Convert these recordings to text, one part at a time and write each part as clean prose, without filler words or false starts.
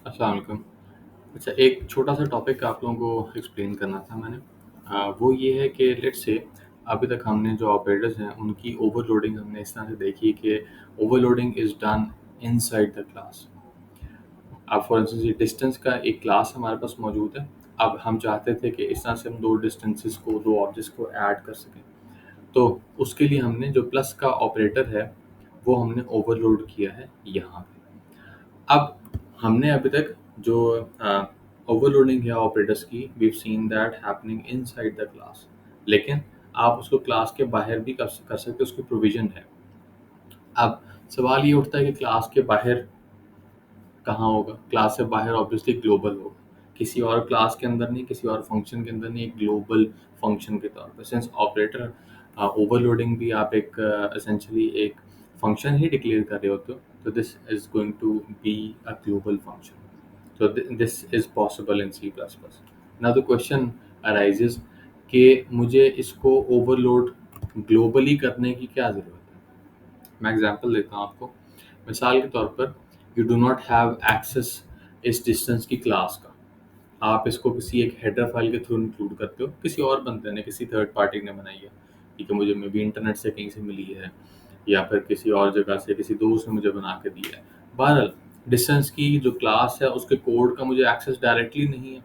अस्सलाम वालेकुम। अच्छा, एक छोटा-सा टॉपिक आप लोगों को एक्सप्लेन करना था मैंने। वो ये है कि लेट्स से अभी तक हमने जो ऑपरेटर्स हैं, उनकी ओवरलोडिंग हमने इस तरह से देखी कि overloading is done inside the class. अब फॉर इंस्टेंस ये डिस्टेंस का एक क्लास हमारे पास मौजूद है। अब हम चाहते थे कि इस तरह से हम 2 डिस्टेंसेस को 2 ऑब्जेक्ट्स को ऐड कर सकें। तो उसके लिए हमने जो प्लस का ऑपरेटर है, वो हमने ओवरलोड किया है यहाँ पे। अब हमने अभी तक जो ओवरलोडिंग है ऑपरेटर्स की, we have seen that happening inside the class. लेकिन आप उसको क्लास के बाहर भी कर सकते हो, उसकी प्रोविज़न है। अब सवाल ये उठता है कि क्लास के बाहर कहाँ होगा? क्लास से बाहर ऑब्वियसली ग्लोबल होगा। किसी और क्लास के अंदर नहीं, किसी और फंक्शन के अंदर नहीं, एक ग्लोबल फंक्शन के तौर पे। सिंस ऑपरेटर ओवरलोडिंग भी आप एक एसेंशियली एक फंक्शन ही डिक्लेयर कर रहे होते हो, तो this is going to be a global function. So this is possible in C++. Now the question arises कि मुझे इसको ओवरलोड ग्लोबली करने की क्या ज़रूरत है? मैं एग्जांपल देता हूँ आपको। मिसाल के तौर पर you do not have access इस डिस्टेंस की क्लास का। आप इसको किसी एक हेडर फाइल के थ्रू इंक्लूड करते हो, किसी और बंदे ने, किसी थर्ड पार्टी ने बनाई है। ठीक है, मुझे मे बी इंटरनेट से कहीं से मिली है, या फिर किसी और जगह से किसी दोस्त ने मुझे बना के दी है। बहरहाल डिस्टेंस की जो क्लास है उसके कोड का मुझे एक्सेस डायरेक्टली नहीं है,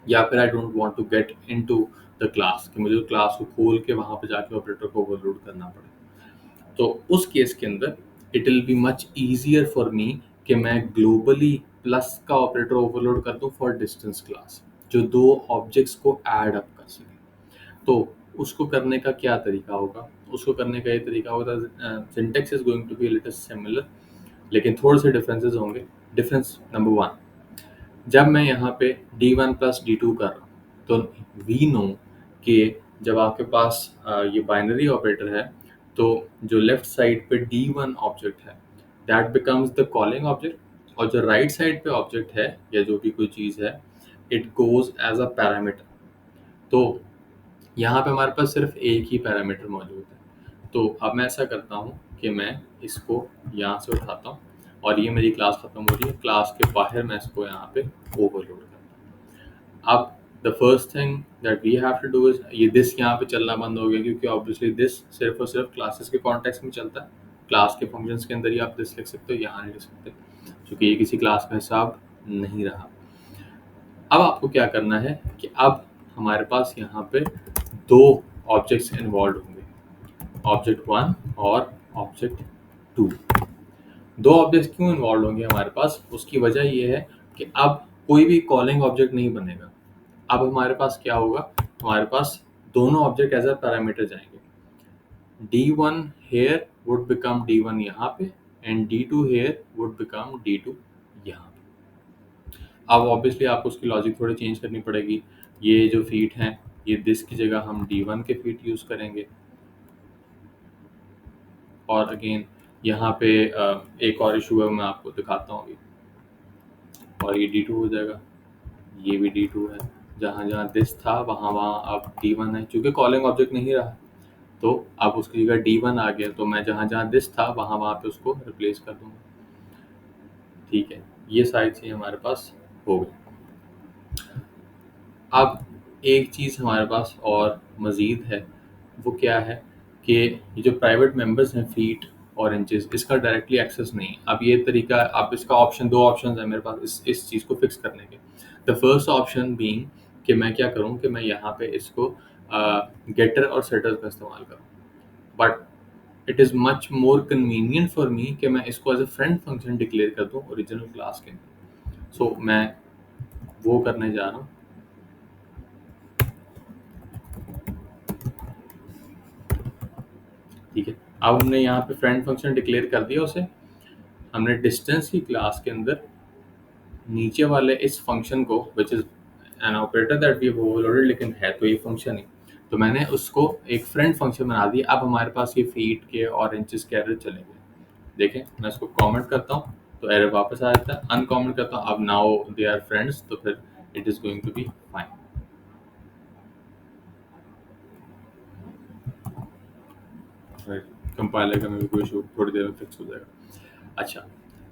या फिर I don't want to get into the class कि मुझे क्लास को खोल के वहाँ पे जाके ऑपरेटर को ओवरलोड करना पड़े। तो उस केस के अंदर it will be much easier for me कि मैं ग्लोबली प्लस का ऑपरेटर ओवरलोड कर दूं फॉर डिस्टेंस क्लास, जो 2 ऑब्जेक्ट्स को ऐड अप कर सके। तो उसको करने का क्या तरीका होगा? उसको करने का ये तरीका होगा, syntax is going to be little similar, लेकिन थोड़े से डिफरेंसेस होंगे। डिफरेंस नंबर 1, जब मैं यहाँ पे D1 प्लस D2 कर रहा हूँ, तो वी नो कि जब आपके पास ये बाइनरी ऑपरेटर है, तो जो लेफ्ट साइड पे D1 ऑब्जेक्ट है, that becomes the calling object, और जो राइट साइड पे ऑब्जेक्ट है या जो भी कोई चीज़ है, it goes as a parameter. तो यहाँ पे हमारे पास सिर्फ एक ही पैरामीटर मौजूद है। तो अब मैं ऐसा करता हूँ कि मैं इसको यहाँ से उठाता हूँ, और ये मेरी क्लास खत्म हो रही है। क्लास के बाहर मैं इसको यहाँ पे ओवरलोड करता हूँ। अब the first thing that we have to do is, ये दिस यहाँ पे चलना बंद हो गया, क्योंकि ऑब्वियसली दिस सिर्फ और सिर्फ क्लासेस के कॉन्टेक्स्ट में चलता है। क्लास के फंक्शंस के अंदर ही आप दिस लिख सकते हो, यहाँ नहीं लिख सकते, क्योंकि ये किसी क्लास का हिसाब नहीं रहा। अब आपको क्या करना है कि अब हमारे पास यहाँ पे 2 ऑब्जेक्ट्स इन्वॉल्व होंगे, ऑब्जेक्ट 1 और ऑब्जेक्ट 2। 2 ऑब्जेक्ट्स क्यों इन्वॉल्व होंगे हमारे पास? उसकी वजह ये है कि अब कोई भी कॉलिंग ऑब्जेक्ट नहीं बनेगा। अब हमारे पास क्या होगा? हमारे पास दोनों ऑब्जेक्ट एज अ पैरामीटर जाएंगे। D1 here would become D1 यहाँ पे, and D2 here would become D2 यहाँ पे। अब ऑब्वियसली आपको उसकी लॉजिक थोड़ी चेंज करनी पड़ेगी। ये जो फीट हैं, ये दिस की जगह हम D1 के फीट यूज़ करेंगे, और अगेन यहाँ पे एक और इशू है, मैं आपको दिखाता हूँ अभी। और ये D2 हो जाएगा, ये भी D2 है। जहाँ जहाँ दिस था वहाँ वहाँ अब D1 है, क्योंकि कॉलिंग ऑब्जेक्ट नहीं रहा, तो अब उसकी जगह D1 आ गया, तो मैं जहाँ जहाँ दिस था वहाँ वहाँ पे उसको रिप्लेस कर दूंगा। ठीक है, ये सारी चीज़ें हमारे पास हो गई। अब एक चीज़ हमारे पास और मज़ीद है, वो क्या है कि ये जो प्राइवेट मेंबर्स हैं, फीट और इंचेस, इसका डायरेक्टली एक्सेस नहीं है। अब ये तरीका, अब इसका ऑप्शन, 2 ऑप्शंस हैं मेरे पास इस चीज़ को फिक्स करने के। द फर्स्ट ऑप्शन बीइंग कि मैं क्या करूँ कि मैं यहाँ पे इसको गेटर और सेटर का इस्तेमाल करूँ, but it is much more convenient for me कि मैं इसको as a friend function declare कर दूँ ओरिजिनल क्लास के अंदर। सो मैं वो करने जा रहा हूँ। ठीक है, अब हमने यहाँ पे फ्रेंड फंक्शन डिक्लेयर कर दिया उसे। हमने डिस्टेंस की क्लास के अंदर नीचे वाले इस फंक्शन को, which is an operator that we have overloaded, लेकिन है तो ये फंक्शन ही, तो मैंने उसको एक फ्रेंड फंक्शन बना दिया। अब हमारे पास ये फीट के और इंचेस के एरर चले गए। देखें, मैं इसको कमेंट करता हूँ तो एरर वापस आ जाता है, अनकमेंट करता हूँ, अब नाउ दे आर फ्रेंड्स, तो फिर it is going to be fine. Compiler का में भी कोई इशू, थोड़ी देर में फिक्स हो जाएगा। अच्छा,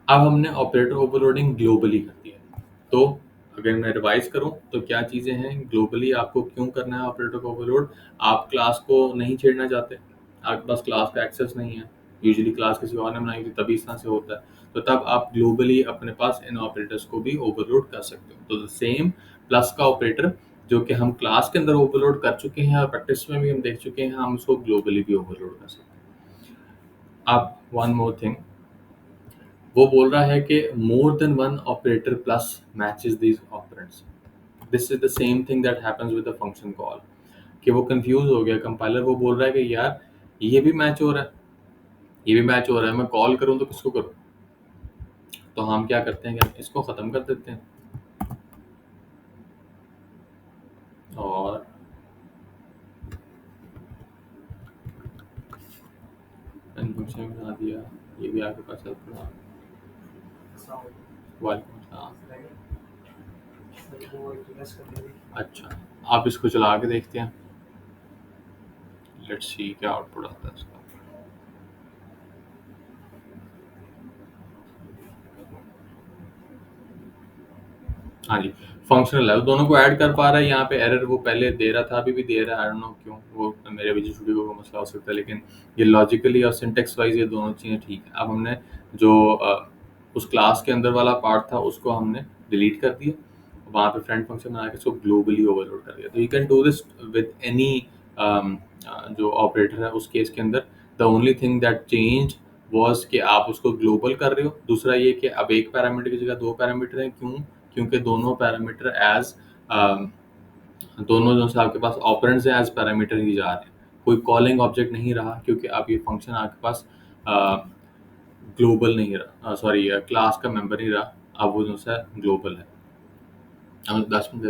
अब हमने ऑपरेटर ओवरलोडिंग ग्लोबली कर दी है। तो अगर मैं रिवाइज़ करूँ तो क्या चीज़ें हैं ग्लोबली आपको क्यों करना है ऑपरेटर को ओवरलोड? आप क्लास को नहीं छेड़ना चाहते, आपके पास क्लास का एक्सेस नहीं है, यूजुअली क्लास किसी और ने बनाई थी तभी इस तरह से होता है। तो तब आप ग्लोबली अपने पास इन ऑपरेटर्स को भी ओवरलोड कर सकते हो। तो द सेम प्लस का ऑपरेटर जो कि हम क्लास के अंदर ओवरलोड कर चुके हैं और प्रैक्टिस में भी हम देख चुके हैं, हम उसको ग्लोबली भी ओवरलोड कर सकते हैं। अब वन मोर थिंग, वो बोल रहा है कि more than one operator plus matches these operands. This is the same thing that happens with the function call, कि वो कंफ्यूज हो गया कंपाइलर। वो बोल रहा है कि यार ये भी मैच हो रहा है, ये भी मैच हो रहा है, मैं कॉल करूं तो किसको करूं? तो हम क्या करते हैं कि हम इसको खत्म कर देते हैं और फंक्शन में बना दिया। ये भी आपके पास हेल्प करा। वालेकुम अस्सलाम। अच्छा, आप इसको चला के देखते हैं, लेट्स सी क्या आउटपुट आता है इसका। हाँ जी, फंक्शनल है, वो दोनों को ऐड कर पा रहा है। यहाँ पे एरर वो पहले दे रहा था, अभी भी दे रहा है, आई डोंट नो क्यों, वो मेरे विजुअल स्टूडियो का मसला हो सकता है, लेकिन ये लॉजिकली और सिंटेक्स वाइज ये दोनों चीज़ें ठीक है। अब हमने जो उस क्लास के अंदर वाला पार्ट था उसको हमने डिलीट कर दिया, वहाँ पे फ्रेंड फंक्शन बना के उसको ग्लोबली ओवरलोड कर दिया। तो you can do this with any जो ऑपरेटर है उस केस के अंदर। The only thing that change was कि आप उसको ग्लोबल कर रहे हो। दूसरा ये कि अब एक पैरामीटर की जगह 2 पैरामीटर हैं, क्यों? क्योंकि दोनों पैरामीटर एज़ दोनों जो से आपके पास ऑपरेंड्स हैं एज़ पैरामीटर ही जा रहे हैं। कोई कॉलिंग ऑब्जेक्ट नहीं रहा, क्योंकि अब ये फंक्शन आपके पास ग्लोबल नहीं रहा, सॉरी क्लास का मेंबर नहीं रहा, अब वो जो है ग्लोबल है। अब 10 मिनट